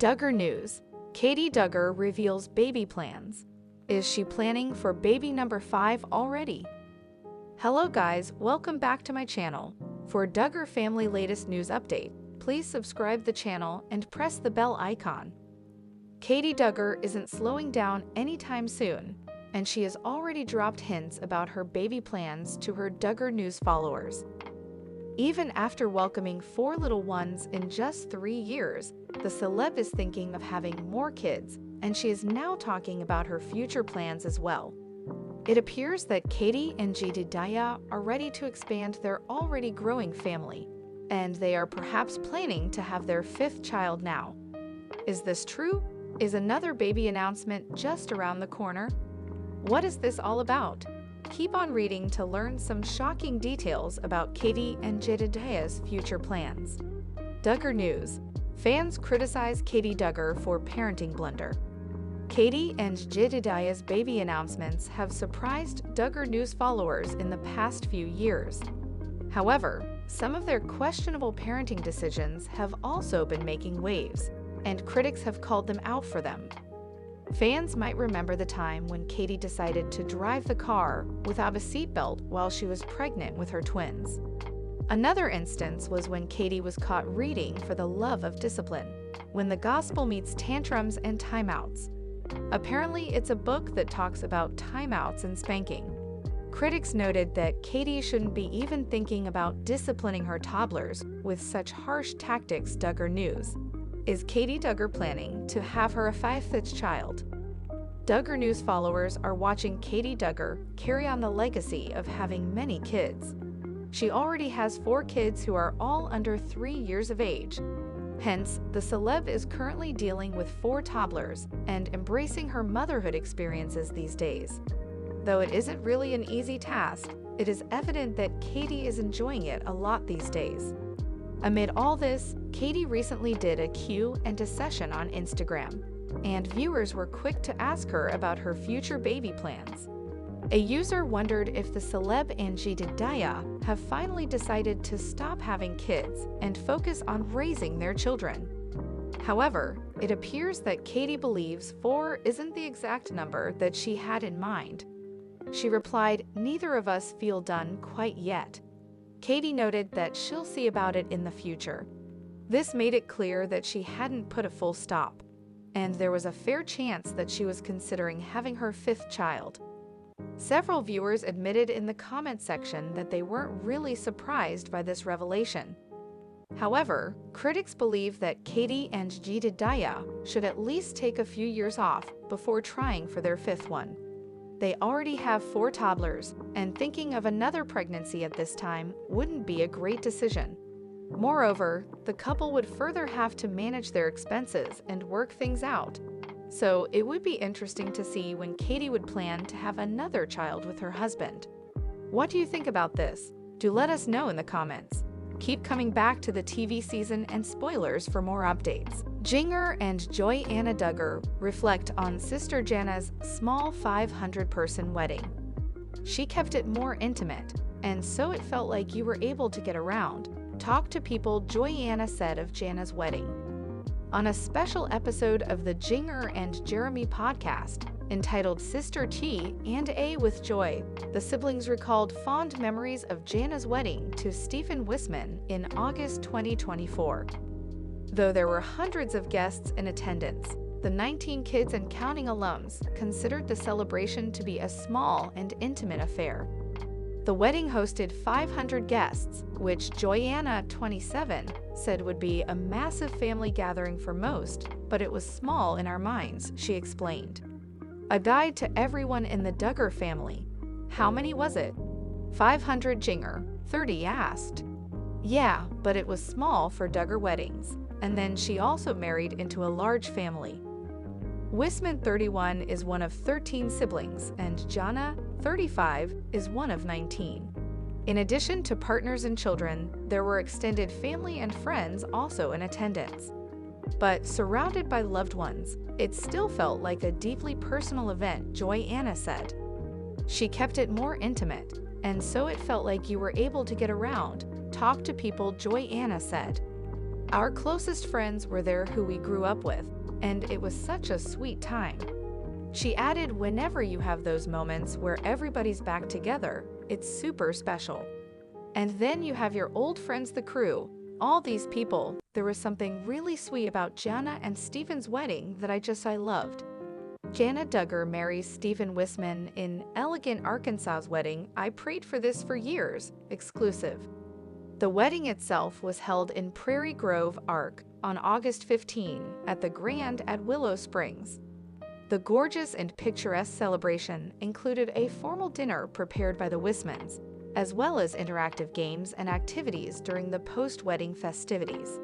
Duggar news. Katey Duggar reveals baby plans. Is she planning for baby number 5 already? Hello guys, welcome back to my channel. For Duggar family latest news update, please subscribe the channel and press the bell icon. Katey Duggar isn't slowing down anytime soon, and she has already dropped hints about her baby plans to her Duggar news followers. Even after welcoming 4 little ones in just 3 years, the celeb is thinking of having more kids, and she is now talking about her future plans as well. It appears that Katey and Jedediah are ready to expand their already growing family, and they are perhaps planning to have their 5th child now. Is this true? Is another baby announcement just around the corner? What is this all about? Keep on reading to learn some shocking details about Katey and Jedediah's future plans. Duggar news. Fans criticize Katey Duggar for parenting blunder. Katey and Jedediah's baby announcements have surprised Duggar news followers in the past few years. However, some of their questionable parenting decisions have also been making waves, and critics have called them out for them. Fans might remember the time when Katey decided to drive the car without a seatbelt while she was pregnant with her twins. Another instance was when Katey was caught reading For the Love of Discipline, when the gospel meets tantrums and timeouts. Apparently, it's a book that talks about timeouts and spanking. Critics noted that Katey shouldn't be even thinking about disciplining her toddlers with such harsh tactics. Duggar news. Is Katey Duggar planning to have her 5th child? Duggar news followers are watching Katey Duggar carry on the legacy of having many kids. She already has 4 kids who are all under 3 years of age. Hence, the celeb is currently dealing with 4 toddlers and embracing her motherhood experiences these days. Though it isn't really an easy task, it is evident that Katey is enjoying it a lot these days. Amid all this, Katey recently did a Q&A session on Instagram, and viewers were quick to ask her about her future baby plans. A user wondered if the celeb and Jedediah have finally decided to stop having kids and focus on raising their children. However, it appears that Katey believes 4 isn't the exact number that she had in mind. She replied, "Neither of us feel done quite yet." Katey noted that she'll see about it in the future. This made it clear that she hadn't put a full stop, and there was a fair chance that she was considering having her 5th child. Several viewers admitted in the comment section that they weren't really surprised by this revelation. However, critics believe that Katey and Jedediah should at least take a few years off before trying for their 5th one. They already have 4 toddlers, and thinking of another pregnancy at this time wouldn't be a great decision. Moreover, the couple would further have to manage their expenses and work things out. So it would be interesting to see when Katey would plan to have another child with her husband. What do you think about this? Do let us know in the comments. Keep coming back to the TV season and spoilers for more updates. Duggar and Joanna Duggar reflect on sister Jana's small 500-person wedding. She kept it more intimate, and so it felt like you were able to get around, talk to people, Joanna said of Jana's wedding. On a special episode of the Duggar and Jeremy podcast, entitled Sister T and A with Joy, the siblings recalled fond memories of Jana's wedding to Stephen Wisman in August 2024. Though there were hundreds of guests in attendance, the 19 kids and counting alums considered the celebration to be a small and intimate affair. The wedding hosted 500 guests, which Joanna, 27, said would be a massive family gathering for most, but it was small in our minds, she explained. A guide to everyone in the Duggar family. How many was it? 500, Duggar, 30 asked. Yeah, but it was small for Duggar weddings. And then she also married into a large family. Wisman, 31, is one of 13 siblings, and Jana, 35, is one of 19. In addition to partners and children, there were extended family and friends also in attendance. But surrounded by loved ones, it still felt like a deeply personal event, Joanna said. She kept it more intimate, and so it felt like you were able to get around, talk to people, Joanna said. Our closest friends were there who we grew up with, and it was such a sweet time. She added, whenever you have those moments where everybody's back together, it's super special. And then you have your old friends, the crew, all these people. There was something really sweet about Jana and Stephen's wedding that I loved. Jana Duggar marries Stephen Wisman in Elegant, Arkansas's wedding. I prayed for this for years. Exclusive. The wedding itself was held in Prairie Grove, Ark, on August 15 at the Grand at Willow Springs. The gorgeous and picturesque celebration included a formal dinner prepared by the Wismans, as well as interactive games and activities during the post-wedding festivities.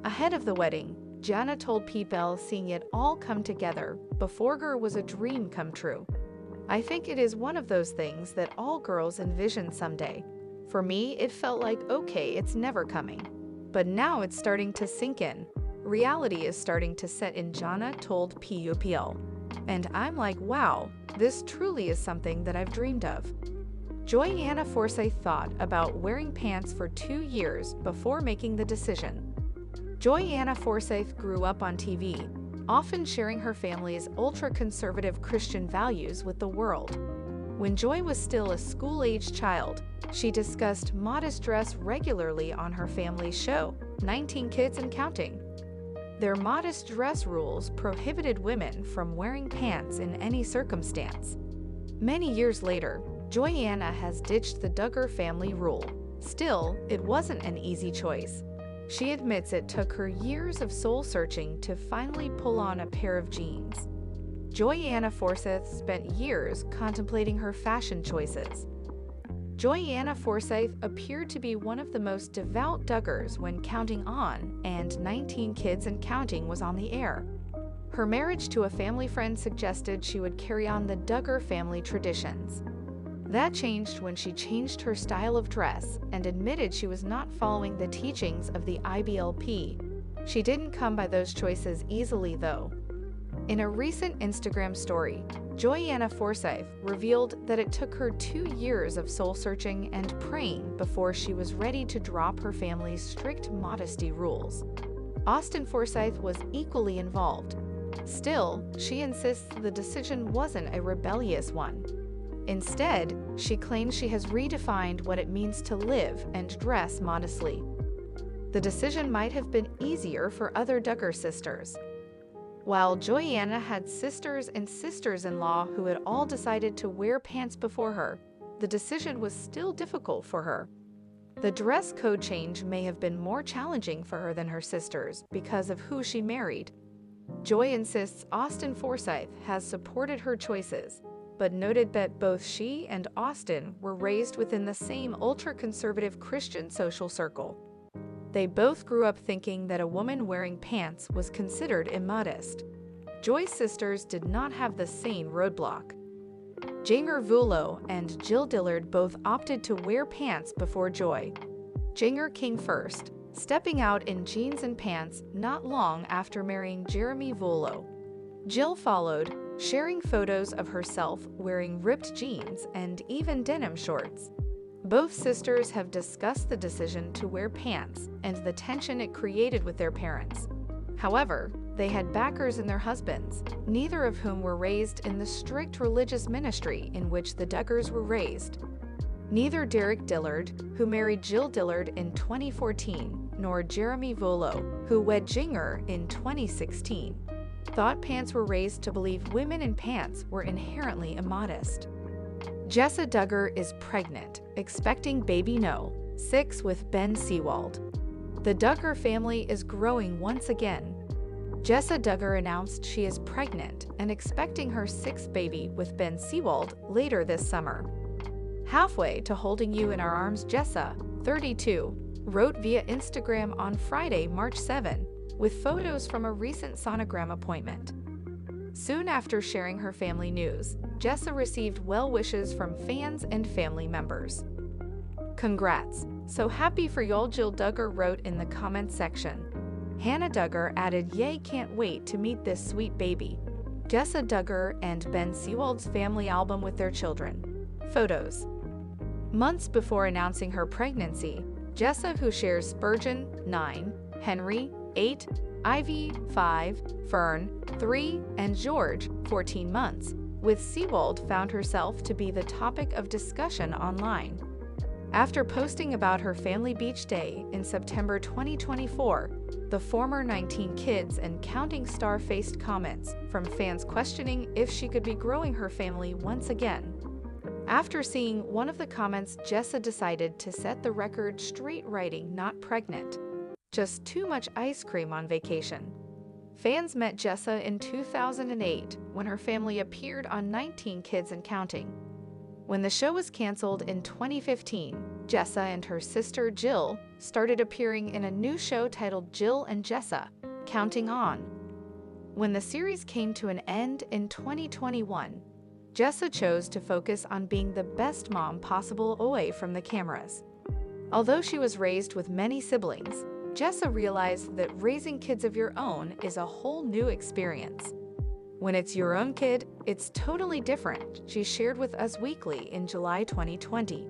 Ahead of the wedding, Jana told People seeing it all come together before her was a dream come true. I think it is one of those things that all girls envision someday. For me, it felt like, okay, it's never coming. But now it's starting to sink in. Reality is starting to set in, Jana told PUPL. And I'm like, wow, this truly is something that I've dreamed of. Joyanna Forsyth thought about wearing pants for 2 years before making the decision. Joyanna Forsyth grew up on TV, often sharing her family's ultra-conservative Christian values with the world. When Joy was still a school-aged child, she discussed modest dress regularly on her family's show, 19 Kids and Counting. Their modest dress rules prohibited women from wearing pants in any circumstance. Many years later, Joyanna has ditched the Duggar family rule. Still, it wasn't an easy choice. She admits it took her years of soul-searching to finally pull on a pair of jeans. Joyanna Forsyth spent years contemplating her fashion choices. Joyanna Forsyth appeared to be one of the most devout Duggars when Counting On and 19 Kids and Counting was on the air. Her marriage to a family friend suggested she would carry on the Duggar family traditions. That changed when she changed her style of dress and admitted she was not following the teachings of the IBLP. She didn't come by those choices easily, though. In a recent Instagram story, Joyanna Forsyth revealed that it took her 2 years of soul-searching and praying before she was ready to drop her family's strict modesty rules. Austin Forsyth was equally involved. Still, she insists the decision wasn't a rebellious one. Instead, she claims she has redefined what it means to live and dress modestly. The decision might have been easier for other Duggar sisters. While Joyanna had sisters and sisters-in-law who had all decided to wear pants before her, the decision was still difficult for her. The dress code change may have been more challenging for her than her sisters because of who she married. Joy insists Austin Forsyth has supported her choices, but noted that both she and Austin were raised within the same ultra-conservative Christian social circle. They both grew up thinking that a woman wearing pants was considered immodest. Joy's sisters did not have the same roadblock. Reveale and Jill Dillard both opted to wear pants before Joy. Jinger came first, stepping out in jeans and pants not long after marrying Reveale. Jill followed, sharing photos of herself wearing ripped jeans and even denim shorts. Both sisters have discussed the decision to wear pants and the tension it created with their parents. However, they had backers in their husbands, neither of whom were raised in the strict religious ministry in which the Duggars were raised. Neither Derek Dillard, who married Jill Dillard in 2014, nor Reveale, who wed Jinger in 2016, thought pants were raised to believe women in pants were inherently immodest. Jessa Duggar is pregnant, expecting baby No. 6 with Ben Seawald. The Duggar family is growing once again. Jessa Duggar announced she is pregnant and expecting her 6th baby with Ben Seawald later this summer. Halfway to holding you in our arms, Jessa, 32, wrote via Instagram on Friday, March 7, with photos from a recent sonogram appointment. Soon after sharing her family news, Jessa received well wishes from fans and family members. Congrats! So happy for y'all, Jill Duggar wrote in the comments section. Hannah Duggar added, yay, can't wait to meet this sweet baby. Jessa Duggar and Ben Seawald's family album with their children. Photos. Months before announcing her pregnancy, Jessa, who shares Spurgeon, 9, Henry, 8, Ivy, 5, Fern, 3, and George, 14 months, with Seawold found herself to be the topic of discussion online. After posting about her family beach day in September 2024, the former 19 kids and counting star faced comments from fans questioning if she could be growing her family once again. After seeing one of the comments, Jessa decided to set the record straight, writing "not pregnant, just too much ice cream on vacation." Fans met Jessa in 2008 when her family appeared on 19 Kids and Counting. When the show was canceled in 2015, Jessa and her sister Jill started appearing in a new show titled Jill and Jessa, Counting On. When the series came to an end in 2021, Jessa chose to focus on being the best mom possible away from the cameras. Although she was raised with many siblings, Jessa realized that raising kids of your own is a whole new experience. When it's your own kid, it's totally different, she shared with Us Weekly in July 2020.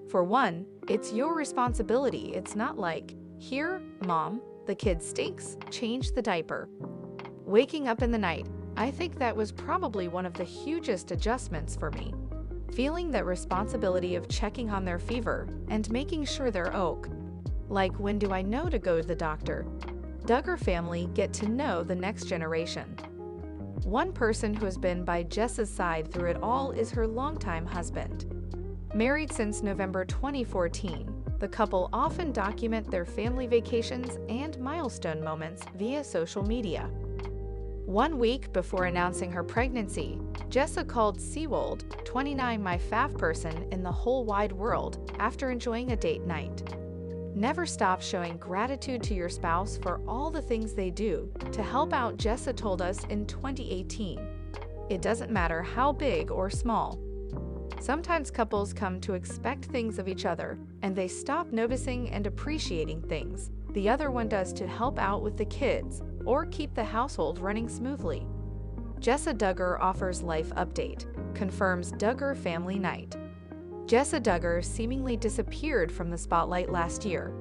For one, it's your responsibility. It's not like, "Here, Mom, the kid stinks, change the diaper." Waking up in the night, I think that was probably one of the hugest adjustments for me. Feeling that responsibility of checking on their fever and making sure they're okay. Like, when do I know to go to the doctor? Duggar family get to know the next generation. One person who has been by Jessa's side through it all is her longtime husband. Married since November 2014, the couple often document their family vacations and milestone moments via social media. 1 week before announcing her pregnancy, Jessa called Seawold, 29, "my fav person in the whole wide world," after enjoying a date night. Never stop showing gratitude to your spouse for all the things they do to help out, Jessa told us in 2018. It doesn't matter how big or small. Sometimes couples come to expect things of each other, and they stop noticing and appreciating things the other one does to help out with the kids or keep the household running smoothly. Jessa Duggar offers life update, confirms Duggar family night. Jessa Duggar seemingly disappeared from the spotlight last year.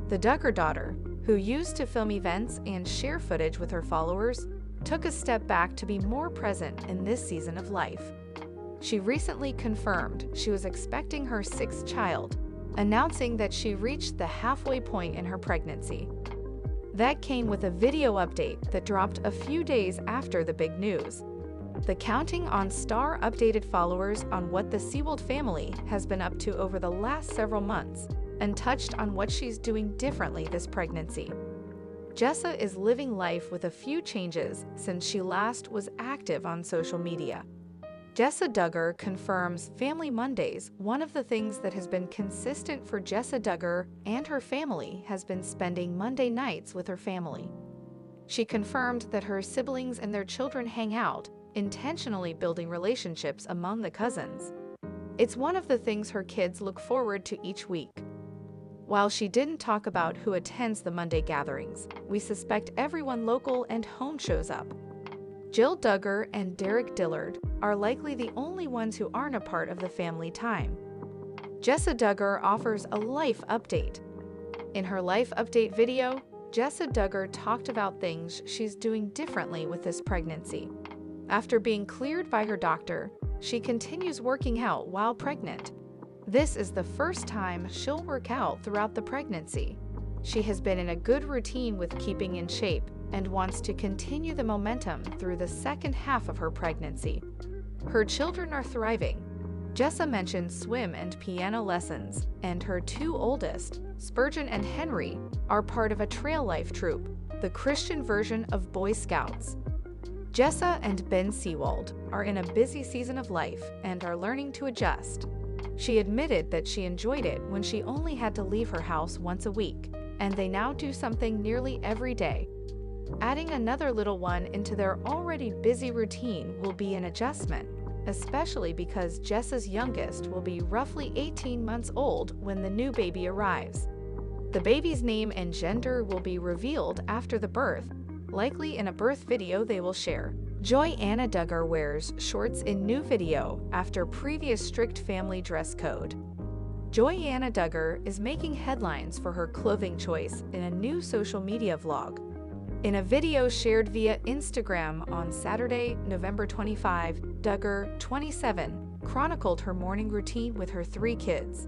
The Duggar daughter, who used to film events and share footage with her followers, took a step back to be more present in this season of life. She recently confirmed she was expecting her 6th child, announcing that she reached the halfway point in her pregnancy. That came with a video update that dropped a few days after the big news. The Counting On star updated followers on what the Seawold family has been up to over the last several months and touched on what she's doing differently this pregnancy. Jessa is living life with a few changes since she last was active on social media. Jessa Duggar confirms Family Mondays. One of the things that has been consistent for Jessa Duggar and her family has been spending Monday nights with her family. She confirmed that her siblings and their children hang out, intentionally building relationships among the cousins. It's one of the things her kids look forward to each week. While she didn't talk about who attends the Monday gatherings, we suspect everyone local and home shows up. Jill Duggar and Derek Dillard are likely the only ones who aren't a part of the family time. Jessa Duggar offers a life update. In her life update video, Jessa Duggar talked about things she's doing differently with this pregnancy. After being cleared by her doctor, she continues working out while pregnant. This is the first time she'll work out throughout the pregnancy. She has been in a good routine with keeping in shape and wants to continue the momentum through the second half of her pregnancy. Her children are thriving. Jessa mentioned swim and piano lessons, and her 2 oldest, Spurgeon and Henry, are part of a trail life troop, the Christian version of Boy Scouts. Jessa and Ben Seawold are in a busy season of life and are learning to adjust. She admitted that she enjoyed it when she only had to leave her house once a week, and they now do something nearly every day. Adding another little one into their already busy routine will be an adjustment, especially because Jessa's youngest will be roughly 18 months old when the new baby arrives. The baby's name and gender will be revealed after the birth, likely in a birth video they will share. Joy Anna Duggar wears shorts in new video after previous strict family dress code. Joyanna Duggar is making headlines for her clothing choice in a new social media vlog. In a video shared via Instagram on Saturday, November 25, Duggar, 27, chronicled her morning routine with her 3 kids.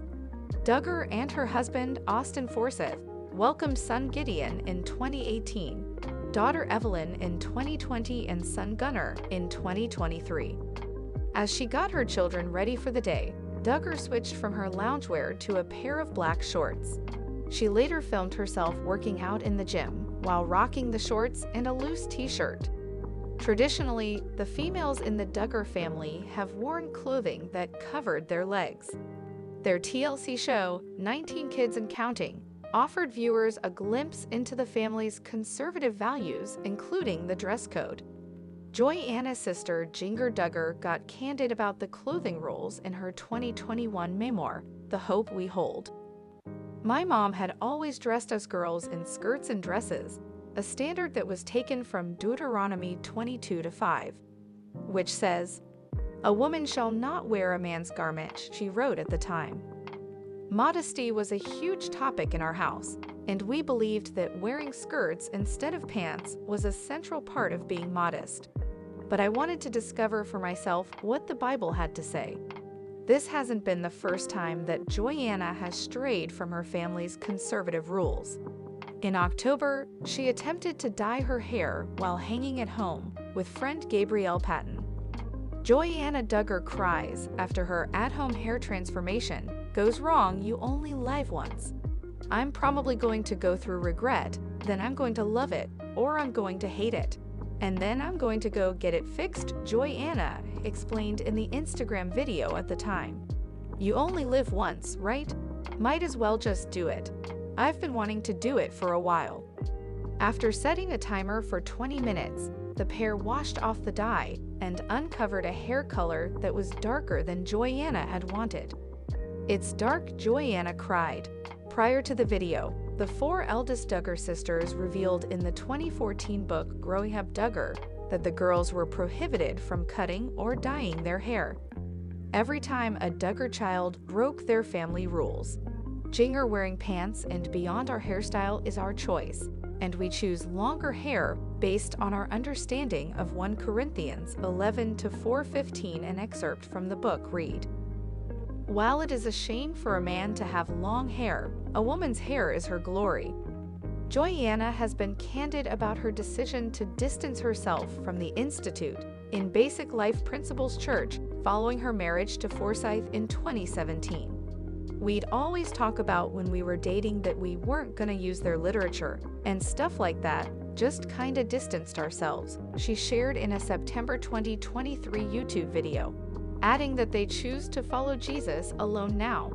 Duggar and her husband, Austin Forsyth, welcomed son Gideon in 2018, daughter Evelyn in 2020, and son Gunnar in 2023. As she got her children ready for the day, Duggar switched from her loungewear to a pair of black shorts. She later filmed herself working out in the gym while rocking the shorts and a loose t-shirt. Traditionally, the females in the Duggar family have worn clothing that covered their legs. Their TLC show, 19 Kids and Counting, offered viewers a glimpse into the family's conservative values, including the dress code. Joyanna's sister, Jinger Duggar, got candid about the clothing rules in her 2021 memoir, The Hope We Hold. "My mom had always dressed us girls in skirts and dresses, a standard that was taken from Deuteronomy 22:5, which says, 'A woman shall not wear a man's garment,' she wrote at the time. Modesty was a huge topic in our house, and we believed that wearing skirts instead of pants was a central part of being modest. But I wanted to discover for myself what the Bible had to say." This hasn't been the first time that Joyanna has strayed from her family's conservative rules. In October, she attempted to dye her hair while hanging at home with friend Gabrielle Patton. Joyanna Duggar cries after her at-home hair transformation goes wrong. "You only live once. I'm probably going to go through regret, then I'm going to love it, or I'm going to hate it. And then I'm going to go get it fixed," Joyanna explained in the Instagram video at the time. "You only live once, right? Might as well just do it. I've been wanting to do it for a while." After setting a timer for 20 minutes, the pair washed off the dye and uncovered a hair color that was darker than Joyanna had wanted. "It's dark," Joyanna cried. Prior to the video, the 4 eldest Duggar sisters revealed in the 2014 book Growing Up Duggar that the girls were prohibited from cutting or dyeing their hair. Every time a Duggar child broke their family rules. "Jinger wearing pants and beyond our hairstyle is our choice, and we choose longer hair based on our understanding of 1 Corinthians 11-4:15." An excerpt from the book read, "While it is a shame for a man to have long hair, a woman's hair is her glory." Joyanna has been candid about her decision to distance herself from the Institute in Basic Life Principles Church following her marriage to Forsyth in 2017. "We'd always talk about when we were dating that we weren't gonna use their literature and stuff like that, just kinda distanced ourselves," she shared in a September 2023 YouTube video, adding that they choose to follow Jesus alone now.